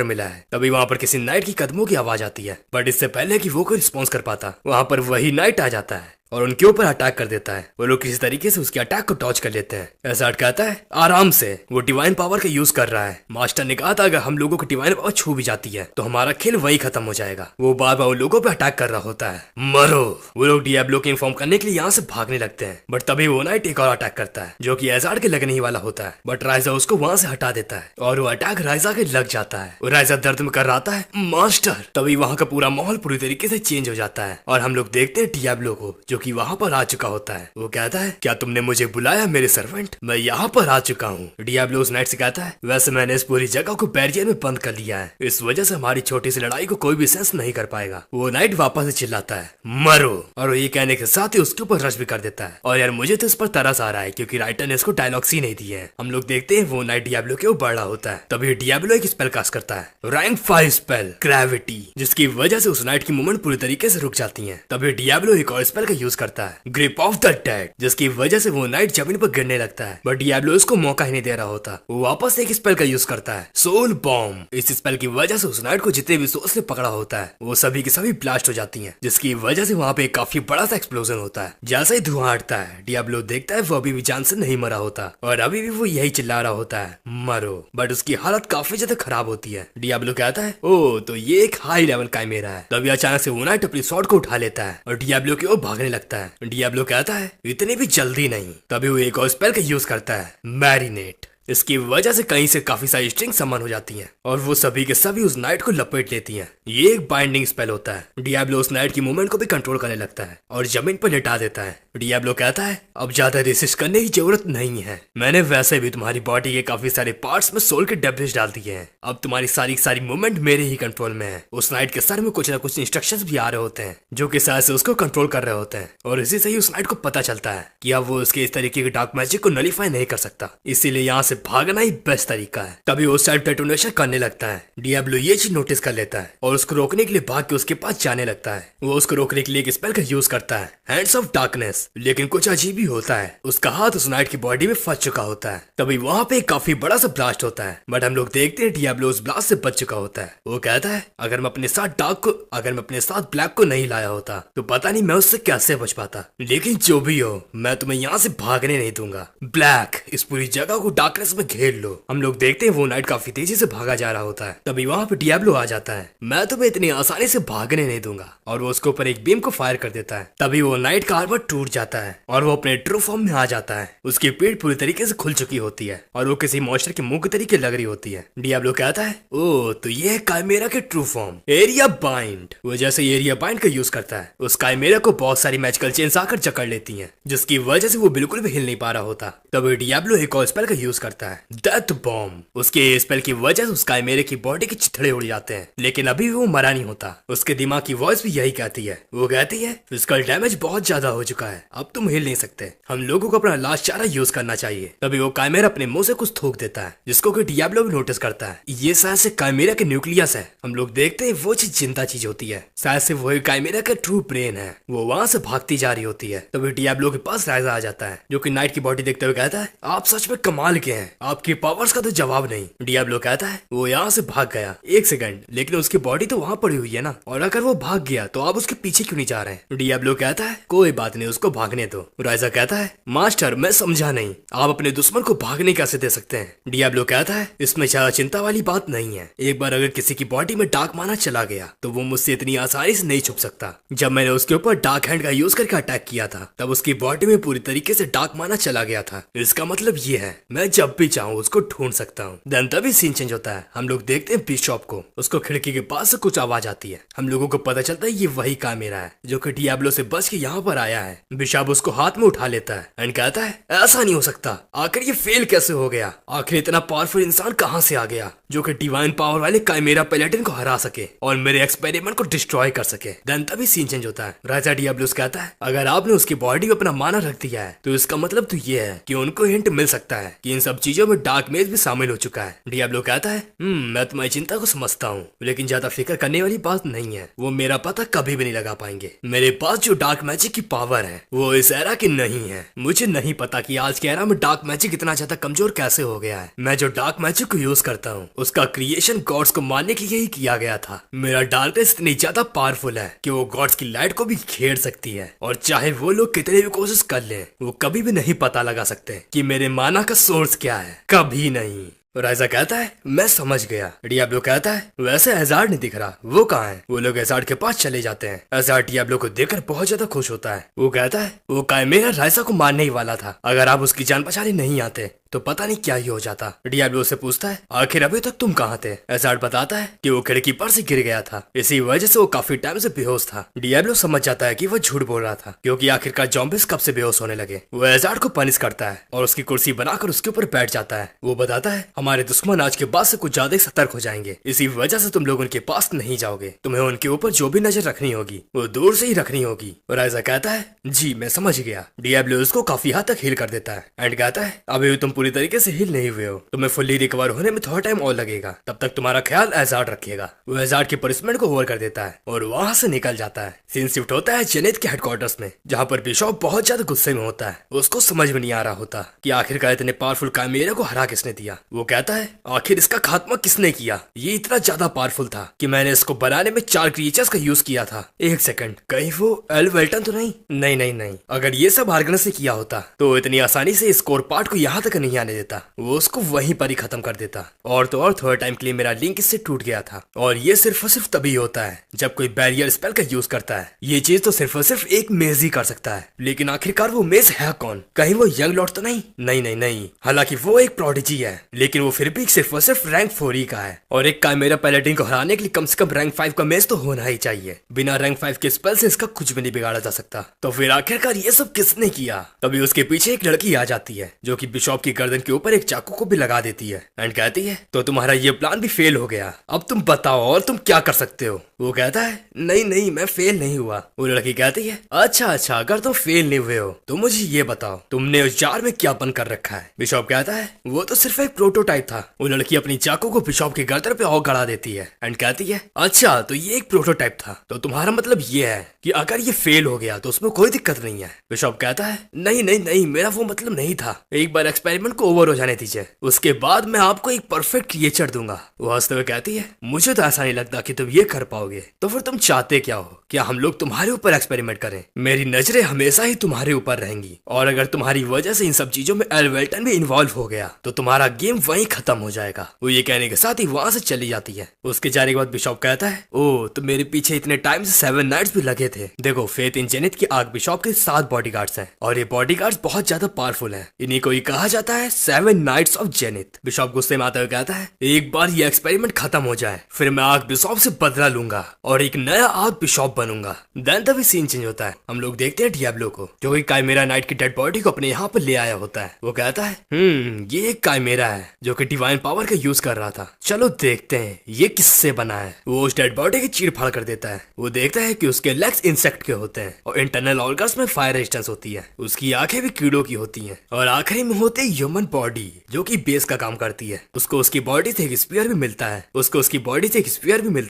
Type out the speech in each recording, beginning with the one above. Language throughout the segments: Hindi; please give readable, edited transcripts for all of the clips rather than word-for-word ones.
मिला है। तभी वहाँ पर किसी नाइट की कदमों की आवाज आती है, बट इससे पहले कि वो कोई रिस्पॉन्स कर पाता, वहाँ पर वही नाइट आ जाता है और उनके ऊपर अटैक कर देता है। वो लोग किसी तरीके से उसके अटैक को डॉज कर लेते हैं। ऐसा अटकाता है आराम से, वो डिवाइन पावर का यूज कर रहा है। मास्टर ने कहा था अगर हम लोगों को डिवाइन पावर छू भी जाती है तो हमारा खेल वही खत्म हो जाएगा। वो बार बार उन लोगों पे अटैक कर रहा होता है। मरो। वो लोग डियाब्लो को इन्फॉर्म करने के लिए यहाँ से भागने लगते हैं, बट तभी वो नाइट एक और अटैक करता है जो कि एजार्ड के लगने ही वाला होता है, बट राइजा उसको वहाँ से हटा देता है और वो अटैक राइजा के लग जाता है। वो राइजा दर्द में कर रहा है मास्टर। तभी वहाँ का पूरा माहौल पूरी तरीके से चेंज हो जाता है और हम लोग देखते हैं डियाब्लो को जो कि वहाँ पर आ चुका होता है। वो कहता है क्या तुमने मुझे बुलाया मेरे सर्वेंट, मैं यहाँ पर आ चुका हूँ। डियाब्लो उस नाइट से कहता है वैसे मैंने इस पूरी जगह को बैरियर में बंद कर लिया है, इस वजह से हमारी छोटी सी लड़ाई को कोई भी सेंस नहीं कर पाएगा। वो नाइट वापस से चिल्लाता है मरो, और वो ये कहने के साथ ही उसके ऊपर रश भी कर देता है। और यार मुझे तो इस पर तरस आ रहा है क्योंकि राइटर ने इसको डायलॉग्स ही नहीं दिए हैं। हम लोग देखते हैं वो नाइट डियाब्लो के ऊपर बढ़ रहा होता है। तभी डियाब्लो एक स्पेल कास्ट करता है, रैंक 5 स्पेल ग्रेविटी, जिसकी वजह से उस नाइट की मूवमेंट पूरी तरीके से रुक जाती है। तभी डियाब्लो एक और स्पेल का यूज करता है, ग्रिप ऑफ द डेड, जिसकी वजह से वो नाइट जमीन पर गिरने लगता है, बट डियाब्लो उसको मौका ही नहीं दे रहा होता। वो वापस एक स्पेल का यूज करता है, सोल बॉम्ब। इस स्पेल की वजह से उस नाइट को जितने भी सोर्स ने पकड़ा होता है वो सभी की सभी ब्लास्ट हो जाती हैं, जिसकी वजह से वहाँ पे काफी बड़ा सा एक्सप्लोजन होता है। जैसे ही धुआं हटता है डियाब्लो देखता है वो अभी भी जान से नहीं मरा होता और अभी भी वो यही चिल्ला रहा होता है मरो, बट उसकी हालत काफी ज्यादा खराब होती है। डियाब्लो कहता है ओ तो ये एक हाई लेवल काइमेरा है। तभी अचानक से वो नाइट अपनी शॉट को उठा लेता है और डियाब्लो की ओर भागने लगता है। डियाब्लो कहता है इतनी भी जल्दी नहीं। तभी वो एक और स्पेल का यूज करता है, मैरिनेट। इसकी वजह से कहीं से काफी सारी स्ट्रिंग समन हो जाती हैं और वो सभी के सभी उस नाइट को लपेट लेती हैं। ये एक बाइंडिंग स्पेल होता है। डियाब्लो उस नाइट की मूवमेंट को भी कंट्रोल करने लगता है और जमीन पर लेटा देता है। डियाब्लो कहता है अब ज्यादा रेसिस्ट करने की जरूरत नहीं है, मैंने वैसे भी तुम्हारी बॉडी के काफी सारे पार्ट्स में सोल के डेब्रिज डाल दिए हैं, अब तुम्हारी सारी मूवमेंट मेरे ही कंट्रोल में है। उस नाइट के सर में कुछ ना कुछ इंस्ट्रक्शंस भी आ रहे होते हैं जो कि शायद से उसको कंट्रोल कर रहे होते हैं और इसी से ही उस नाइट को पता चलता है कि अब वो उसके इस तरीके के डार्क मैजिक को नलीफाई नहीं कर सकता, इसीलिए यहाँ से भागना ही बेस्ट तरीका है। तभी वो सेल्फ डेटोनेशन करने लगता है। डियाब्लो ये चीज नोटिस कर लेता है और उसको रोकने के लिए भाग के उसके पास जाने लगता है। वो उसको रोकने के लिए एक स्पेल का यूज करता है, हैंड्स ऑफ डार्कनेस, लेकिन कुछ अजीब ही होता है, उसका हाथ उस नाइट की बॉडी में फंस चुका होता है। तभी वहाँ पे एक काफी बड़ा सा ब्लास्ट होता है, बट हम लोग देखते हैं डियाब्लो उस ब्लास्ट से बच चुका होता है। वो कहता है अगर मैं अपने साथ ब्लैक को नहीं लाया होता तो पता नहीं मैं उससे कैसे बच पाता, लेकिन जो भी हो मैं तुम्हें यहाँ से भागने नहीं दूंगा। ब्लैक, इस पूरी जगह को डार्कनेस में घेर लो। हम लोग देखते हैं वो नाइट काफी तेजी से भागा जा रहा होता है। तभी वहाँ पे डियाब्लो आ जाता है, मैं तुम्हें इतनी आसानी से भागने नहीं दूंगा, और वो उसके ऊपर एक बीम को फायर कर देता है। तभी वो नाइट का आर्मर टूट जाता है और वो अपने ट्रू फॉर्म में आ जाता है। उसकी पीठ पूरी तरीके से खुल चुकी होती है और वो किसी मॉन्स्टर के मुंह के तरीके लग रही होती है। डियाब्लो कहता है ओ तो ये है काइमेरा के ट्रू फॉर्म, एरिया बाइंड। वो जैसे एरिया बाइंड का यूज करता है उस काइमेरा को बहुत सारी मैजिकल चेन्स आकर जकड़ लेती हैं, जिसकी वजह से वो बिल्कुल भी हिल नहीं पा रहा होता। तभी डियाब्लो एक और स्पेल का यूज करता है, डेथ बॉम्ब। उसके स्पेल की वजह से उस काइमेरे की बॉडी के चिथड़े उड़ जाते हैं, लेकिन अभी वो मरा नहीं होता। उसके दिमाग की वॉइस भी यही कहती है, वो कहती है फिजिकल डैमेज बहुत ज्यादा हो चुका है, अब तुम हिल नहीं सकते, हम लोगों को अपना लास्ट चारा यूज करना चाहिए। तभी वो काइमेरा अपने मुंह से कुछ थूक देता है, जिसको कि डियाब्लो भी नोटिस करता है। ये शायद से काइमेरा के न्यूक्लियस है। हम लोग देखते हैं वो चीज जिंदा चीज होती है, शायद से वही काइमेरा का ट्रू ब्रेन है। वो वहां से भागती जा रही होती है। तभी डियाब्लो के पास राइजा आ जाता है, जो कि नाइट की बॉडी देखते हुए कहता है आप सच में कमाल के हैं, आपकी पावर्स का तो जवाब नहीं। डियाब्लो कहता है वो यहाँ से भाग गया, एक सेकंड, लेकिन उसकी बॉडी तो वहाँ पड़ी हुई है ना, और अगर वो भाग गया तो आप उसके पीछे क्यों नहीं जा रहे हैं। डियाब्लो कहता है कोई बात नहीं, उसको भागने दो। राइजा कहता है मास्टर मैं समझा नहीं, आप अपने दुश्मन को भागने कैसे दे सकते हैं। डियाब्लो कहता है इसमें ज्यादा चिंता वाली बात नहीं है, एक बार अगर किसी की बॉडी में डार्क माना चला गया तो वो मुझसे इतनी आसानी से नहीं छुप सकता। जब मैंने उसके ऊपर डार्क हैंड का यूज करके अटैक किया था तब उसकी बॉडी में पूरी तरीके से डार्क माना चला गया था, इसका मतलब ये है मैं जब भी चाहूँ उसको ढूंढ सकता हूँ। देन तभी सीन चेंज होता है। हम लोग देखते हैं बिशॉप को, उसको खिड़की के पास से कुछ आवाज आती है। हम लोगों को पता चलता है ये वही काइमेरा है जो कि डियाब्लो से बच के यहाँ पर आया है। बिशॉप उसको हाथ में उठा लेता है एंड कहता है ऐसा नहीं हो सकता, आखिर ये फेल कैसे हो गया, आखिर इतना पावरफुल इंसान कहाँ से आ गया जो कि डिवाइन पावर वाले काइमेरा पैलेटिन को हरा सके और मेरे एक्सपेरिमेंट को डिस्ट्रॉय कर सके। देन तभी सीन चेंज होता है। राजा डियाब्लोस कहता है अगर आपने उसकी बॉडी में अपना माना रख दिया है तो इसका मतलब तो ये है कि उनको हिंट मिल सकता है कि इन सब सब चीजों में डार्क मेज भी शामिल हो चुका है। डियाब्लो कहता है मैं तुम्हारी चिंता को समझता हूँ, लेकिन ज्यादा फिक्र करने वाली बात नहीं है। वो मेरा पता कभी भी नहीं लगा पाएंगे। मेरे पास जो डार्क मैजिक की पावर है वो इस एरा की नहीं है। मुझे नहीं पता कि आज के एरा में डार्क मैजिक इतना ज्यादा कमजोर कैसे हो गया है। मैं जो डार्क मैजिक को यूज करता हूँ उसका क्रिएशन गॉड्स को मारने के लिए ही किया गया था। मेरा डार्कनेस इतनी ज्यादा पावरफुल है कि वो गॉड्स की लाइट को भी घेर सकती है, और चाहे वो लोग कितने भी कोशिश कर लें वो कभी भी नहीं पता लगा सकते कि मेरे माना का सोर्स क्या है, कभी नहीं। राइजा कहता है मैं समझ गया। डियाब्लो कहता है वैसे एजार्ड नहीं दिख रहा, वो कहाँ है? वो लोग एजार्ड के पास चले जाते हैं। एजार्ड डियाब्लो को देखकर बहुत ज्यादा खुश होता है। वो कहता है वो काइमेरा राइजा को मारने ही वाला था, अगर आप उसकी जान बचाने नहीं आते तो पता नहीं क्या ही हो जाता। डियाब्लो से पूछता है आखिर अभी तक तुम कहाँ थे? एजार्ड बताता है कि वो खिड़की पर से गिर गया था, इसी वजह से वो काफी टाइम से बेहोश था। डियाब्लो समझ जाता है कि वो झूठ बोल रहा था, क्योंकि आखिरकार जॉम्बिस कब से बेहोश होने लगे। वो एजार्ड को पनिश करता है और उसकी कुर्सी बनाकर उसके ऊपर बैठ जाता है। वो बताता है हमारे दुश्मन आज के बाद से कुछ ज्यादा सतर्क हो जाएंगे, इसी वजह से तुम लोग उनके पास नहीं जाओगे। तुम्हें उनके ऊपर जो भी नजर रखनी होगी वो दूर से ही रखनी होगी। और राइजा कहता है जी मैं समझ गया। डियाब्लो उसको काफी हद तक हील कर देता है एंड कहता है अभी तुम पूरी तरीके से हील नहीं हुए हो, तुम्हें फुल्ली रिकवर होने में थोड़ा टाइम और लगेगा, तब तक तुम्हारा ख्याल एजार्ड रखिएगा। वो एजार्ड की पनिशमेंट को ओवर कर देता है और वहाँ से निकल जाता है। सीन शिफ्ट होता है जेनेट के हेडक्वार्टर्स में, जहाँ पर बिशॉप बहुत ज्यादा गुस्से में होता है। उसको समझ में नहीं आ रहा होता कि आखिरकार इतने पावरफुल काइमेरा को हरा किसने दिया। वो कहता है आखिर इसका खात्मा किसने किया? ये इतना ज्यादा पावरफुल था कि मैंने इसको बनाने में 4 क्रिएचर्स का यूज किया था। एक सेकंड, कहीं वो एल वेल्टन तो नहीं? नहीं नहीं नहीं, अगर ये सब आर्गनस से किया होता तो इतनी आसानी से स्कोर पार्ट को यहाँ तक नहीं आने देता, वो उसको वहीं पर ही खत्म कर देता। और तो और थोड़ा टाइम के लिए मेरा लिंक इससे टूट गया था, और ये सिर्फ और सिर्फ तभी होता है जब कोई बैरियर स्पेल का यूज करता है। ये चीज तो सिर्फ और सिर्फ एक मेज ही कर सकता है, लेकिन आखिरकार वो मेज है कौन? कहीं वो यंग लॉर्ड तो नहीं? नहीं नहीं नहीं, हालांकि वो एक प्रोडिजी है, लेकिन वो फिर भी सिर्फ और सिर्फ रैंक 4 ही का है। और एक काइमेरा पैलेटिन को हराने के लिए कम से कम रैंक 5 का मेज तो होना ही चाहिए। बिना रैंक 5 के स्पेल से इसका कुछ भी नहीं बिगाड़ा जा सकता। तो फिर आखिरकार ये सब किसने किया? तभी उसके पीछे एक लड़की आ जाती है जो कि बिशॉप की गर्दन के ऊपर एक चाकू को भी लगा देती है एंड कहती है तो तुम्हारा ये प्लान भी फेल हो गया, अब तुम बताओ और तुम क्या कर सकते हो? वो कहता है नहीं नहीं मैं फेल नहीं हुआ। वो लड़की कहती है अच्छा अच्छा, अगर तुम फेल नहीं हुए हो तो मुझे ये बताओ तुमने उस जार में क्या बंद कर रखा है? बिशॉप कहता है वो तो सिर्फ एक प्रोटोटाइप था। वो लड़की अपनी चाकू को बिशॉप की गर्दन पे और गड़ा देती है एंड कहती है अच्छा तो ये एक प्रोटोटाइप था, तो तुम्हारा मतलब ये है कि अगर ये फेल हो गया तो उसमें कोई दिक्कत नहीं है? बिशॉप कहता है नहीं नहीं नहीं, मेरा वो मतलब नहीं था, एक बार एक्सपेरिमेंट को ओवर हो जाने दीजिए, उसके बाद मैं आपको एक परफेक्ट क्रिएचर दूंगा। वो हंसते हुए कहती है मुझे तो ऐसा नहीं लगता कि तुम ये कर पाओगे, तो फिर तुम चाहते क्या हो? क्या हम लोग तुम्हारे ऊपर एक्सपेरिमेंट करें? मेरी नजरें हमेशा ही तुम्हारे ऊपर रहेंगी, और अगर तुम्हारी वजह से इन सब चीजों में एल वेल्टन भी इन्वॉल्व हो गया तो तुम्हारा गेम वहीं खत्म हो जाएगा। वो ये कहने के साथ ही वहां से चली जाती है। उसके जाने के बाद बिशॉप कहता है ओ तो मेरे पीछे इतने टाइम से 7 नाइट्स भी लगे थे। देखो फेथ इन जेनिथ की आग बिशॉप के 7 बॉडीगार्ड्स हैं, और ये बॉडीगार्ड्स बहुत ज्यादा पावरफुल हैं। इन्हीं को ही कहा जाता है 7 नाइट्स ऑफ जेनिथ। बिशॉप गुस्से में आते हुए कहता है एक बार ये एक्सपेरिमेंट खत्म हो जाए फिर मैं आग बिशॉप से बदला लूंगा और एक नया आग बिशॉप बनूंगा। देन तभी सीन चेंज होता है। हम लोग देखते हैं डियाब्लो को जो कि काइमेरा नाइट की डेड बॉडी को अपने यहाँ पर ले आया होता है। वो कहता है ये एक काइमेरा है जो कि डिवाइन पावर का यूज कर रहा था, चलो देखते हैं ये किससे बना है। वो उस डेड बॉडी की चीर फाड़ कर देता है। वो देखता है कि उसके लेग्स इंसेक्ट के होते हैं और इंटरनल ऑर्गन्स में फायर रेजिस्टेंस होती है, उसकी आंखें भी कीड़ों की होती हैं, और आखिरी में होती है ह्यूमन बॉडी जो कि बेस का काम करती है। उसको उसकी बॉडी से एक स्पीयर भी मिलता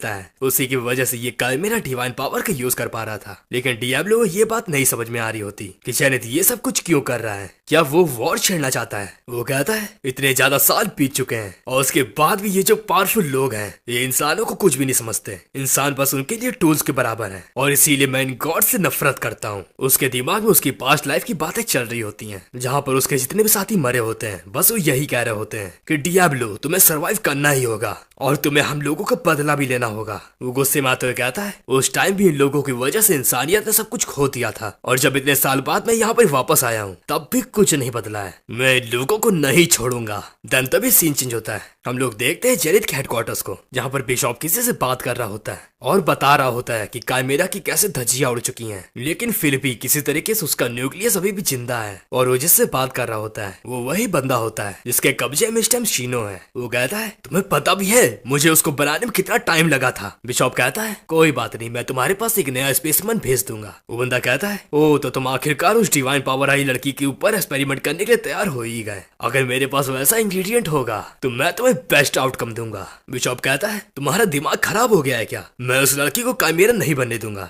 है, उसी की वजह से ये काइमेरा डिवाइन पावर का यूज कर पा रहा था। लेकिन डियाब्लो को ये बात नहीं समझ में आ रही होती कि जेनिथ ये सब कुछ क्यों कर रहा है, क्या वो वॉर छेड़ना चाहता है? वो कहता है इतने ज्यादा साल बीत चुके हैं और उसके बाद भी ये जो पावरफुल लोग हैं ये इंसानों को कुछ भी नहीं समझते। इंसान बस उनके लिए टूल्स के बराबर है, और इसीलिए मैं इन गॉड से नफरत करता हूँ। उसके दिमाग में उसकी पास्ट लाइफ की बातें चल रही होती हैं, जहाँ पर उसके जितने भी साथी मरे होते हैं बस वो यही कह रहे होते हैं कि डियाब्लो तुम्हें सरवाइव करना ही होगा और तुम्हें हम लोगों का बदला भी लेना होगा। वो गुस्से में आते हुए कहता है उस टाइम भी इन लोगों की वजह से इंसानियत ने सब कुछ खो दिया था, और जब इतने साल बाद मैं यहाँ पर वापस आया हूँ तब भी कुछ नहीं बदला है, मैं इन लोगों को नहीं छोड़ूंगा। देन तभी सीन चेंज होता है। हम लोग देखते हैं जेनिथ के हेडक्वार्टर्स को, जहाँ पर बिशॉप किसी से बात कर रहा होता है और बता रहा होता है कि काइमेरा की कैसे धज्जियां उड़ चुकी हैं, लेकिन फिर भी किसी तरीके से उसका न्यूक्लियस अभी भी जिंदा है। और वो जिससे बात कर रहा होता है वो वही वही बंदा होता है जिसके कब्जे में इस टाइम शीनो है। वो कहता है तुम्हें पता भी है मुझे उसको बनाने में कितना टाइम लगा था। बिशॉप कहता है कोई बात नहीं, मैं तुम्हारे पास एक नया स्पेसमैन भेज दूंगा। वो बंदा कहता है ओ तो तुम आखिरकार उस डिवाइन पावर आई लड़की के ऊपर एक्सपेरिमेंट करने के लिए तैयार हो ही गए। अगर मेरे पास वैसा इंग्रेडिएंट होगा तो मैं तुम्हें बेस्ट आउटकम दूंगा। बिशॉप कहता है तुम्हारा दिमाग खराब हो गया है क्या? मैं उस लड़की को कायमेरन नहीं बनने दूंगा।